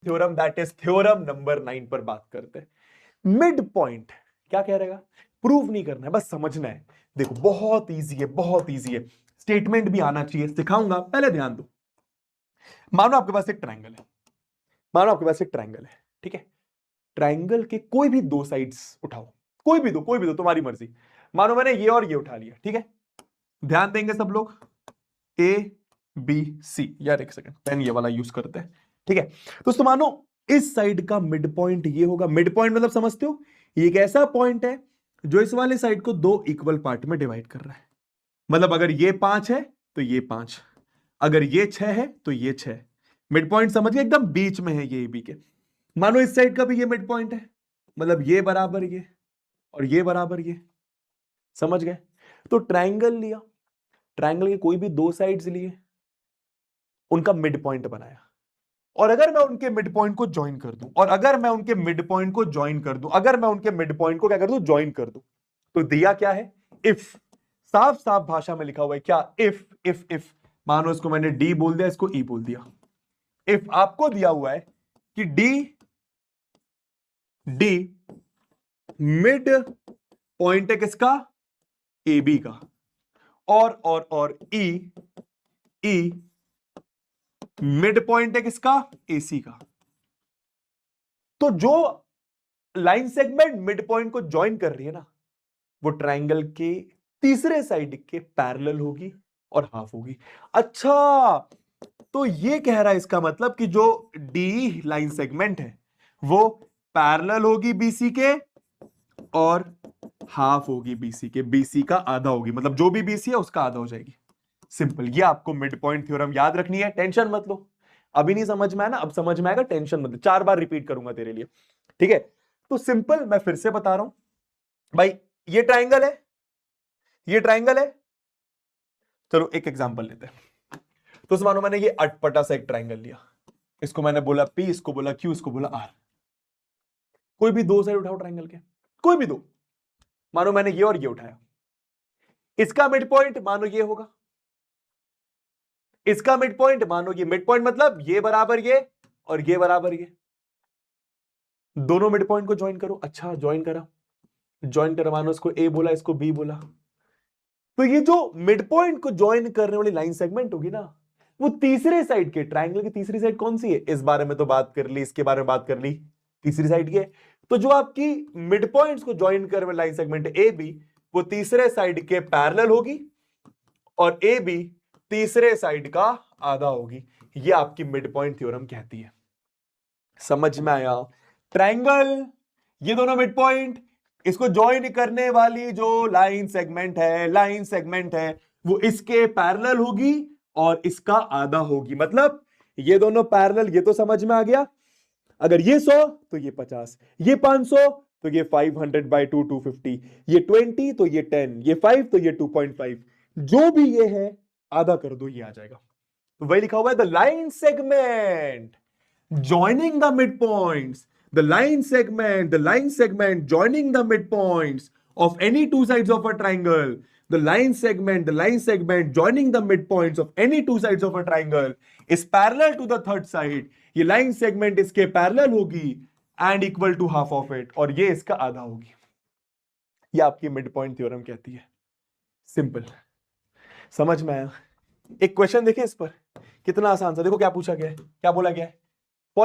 Theorem, that is theorem number 9 पर बात करते हैं। मिड पॉइंट क्या कह रहेगा, प्रूव नहीं करना है, बस समझना है। देखो बहुत इजी है, बहुत इजी है, स्टेटमेंट भी आना चाहिए, सिखाऊंगा, पहले ध्यान दो। मानो आपके पास एक ट्रायंगल है, मानो आपके पास एक ट्रायंगल है, ठीक है। ट्रायंगल के कोई भी दो साइड्स उठाओ, कोई भी दो, कोई भी दो, तुम्हारी मर्जी। मानो मैंने ये और ये उठा लिया, ठीक है। ध्यान देंगे सब लोग, ए बी सी, यार एक सेकंड पेन ये वाला यूज करते हैं, ठीक है। तो मानो इस साइड का मिड पॉइंट ये होगा। मिड पॉइंट मतलब समझते हो, ये एक ऐसा पॉइंट है जो इस वाले साइड को दो इक्वल पार्ट में डिवाइड कर रहा है। मतलब अगर ये 5 है तो ये 5, अगर ये 6 है तो ये 6। मिड पॉइंट समझ गए, एकदम बीच में है ये बी के। मानो इस साइड का भी ये मिड पॉइंट है, मतलब ये बराबर ये और ये बराबर ये, समझ गए। तो ट्रायंगल लिया, ट्रायंगल के कोई भी दो साइड्स लिए, उनका मिड पॉइंट बनाया, और अगर मैं उनके मिड पॉइंट को ज्वाइन कर दूं, और अगर मैं उनके मिड पॉइंट को ज्वाइन कर दूं, अगर मैं उनके मिड पॉइंट को क्या कर दूं, ज्वाइन कर दूं, तो दिया क्या है, इफ। साफ साफ भाषा में लिखा हुआ है क्या, इफ मानो इसको मैंने डी बोल दिया, इसको ई बोल दिया। इफ आपको दिया हुआ है कि डी मिड पॉइंट है किसका, ए बी का, और ई मिड पॉइंट है किसका, एसी का। तो जो लाइन सेगमेंट मिड पॉइंट को ज्वाइन कर रही है ना, वो ट्रायंगल के तीसरे साइड के पैरेलल होगी और हाफ होगी। अच्छा, तो ये कह रहा है इसका मतलब कि जो डी लाइन सेगमेंट है वो पैरेलल होगी बीसी के और हाफ होगी बीसी के, बीसी का आधा होगी, मतलब जो भी बीसी है उसका आधा हो जाएगी। सिंपल, ये आपको मिड पॉइंट थ्योरम याद रखनी है, टेंशन मत लो। अभी नहीं समझ में आया ना, अब समझ में आएगा, टेंशन मत लो, 4 बार रिपीट करूंगा तेरे लिए, ठीक है। तो सिंपल, मैं फिर से बता रहा हूं भाई, ये ट्रायंगल है, ये ट्रायंगल है। चलो एक एग्जांपल लेते हैं। तो मानो मैंने ये अटपटा सा एक ट्रायंगल लिया, इसको मैंने बोला पी, इसको बोला क्यू, इसको बोला आर। कोई भी दो साइड उठाओ ट्रायंगल के, कोई भी दो। मानो मैंने ये और ये उठाया, इसका मिड पॉइंट मानो ये होगा, इसका मिड पॉइंट मानो ये। मिड पॉइंट मतलब ये बराबर ये और ये बराबर ये, दोनों मिड पॉइंट को ज्वाइन करो। अच्छा, ज्वाइन करा, ज्वाइन करा, मानो इसको ए बोला, इसको बी बोला। तो ये जो मिड पॉइंट को ज्वाइन करने वाली लाइन सेगमेंट होगी ना, वो तीसरे साइड के, ट्रायंगल की तीसरी साइड कौन सी है, इस बारे में तो बात कर ली, इसके बारे में बात कर ली, तीसरी साइड के। तो जो आपकी मिड पॉइंट्स को ज्वाइन करने वाली लाइन सेगमेंट ए बी, वो तीसरे साइड के पैरेलल होगी और ए बी तीसरे साइड का आधा होगी। ये आपकी मिड पॉइंट थ्योरम कहती है। समझ में आया, ट्रायंगल, ये दोनों मिड पॉइंट, इसको ज्वाइन करने वाली जो लाइन सेगमेंट है, लाइन सेगमेंट है, वो इसके पैरेलल होगी और इसका आधा होगी। मतलब ये दोनों पैरेलल, ये तो समझ में आ गया। अगर ये 100 तो ये 50, ये 500 तो ये 500/2 250, ये 20 तो ये 10, ये 5 तो ये 2.5, जो भी ये है आधा कर दो, ये आ जाएगा। तो वही लिखा हुआ है, the line segment joining the midpoints, the line segment joining the midpoints of any two sides of a triangle, the line segment joining the midpoints of any two sides of a triangle is parallel to the third side. ये line segment इसके parallel होगी and equal to half of it, और ये इसका आधा होगी। ये आपकी मिड पॉइंट थ्योरम कहती है। सिंपल, समझ में आया। एक क्वेश्चन देखें इस पर, कितना आसान सा। देखो क्या पूछा गया है, क्या बोला गया है,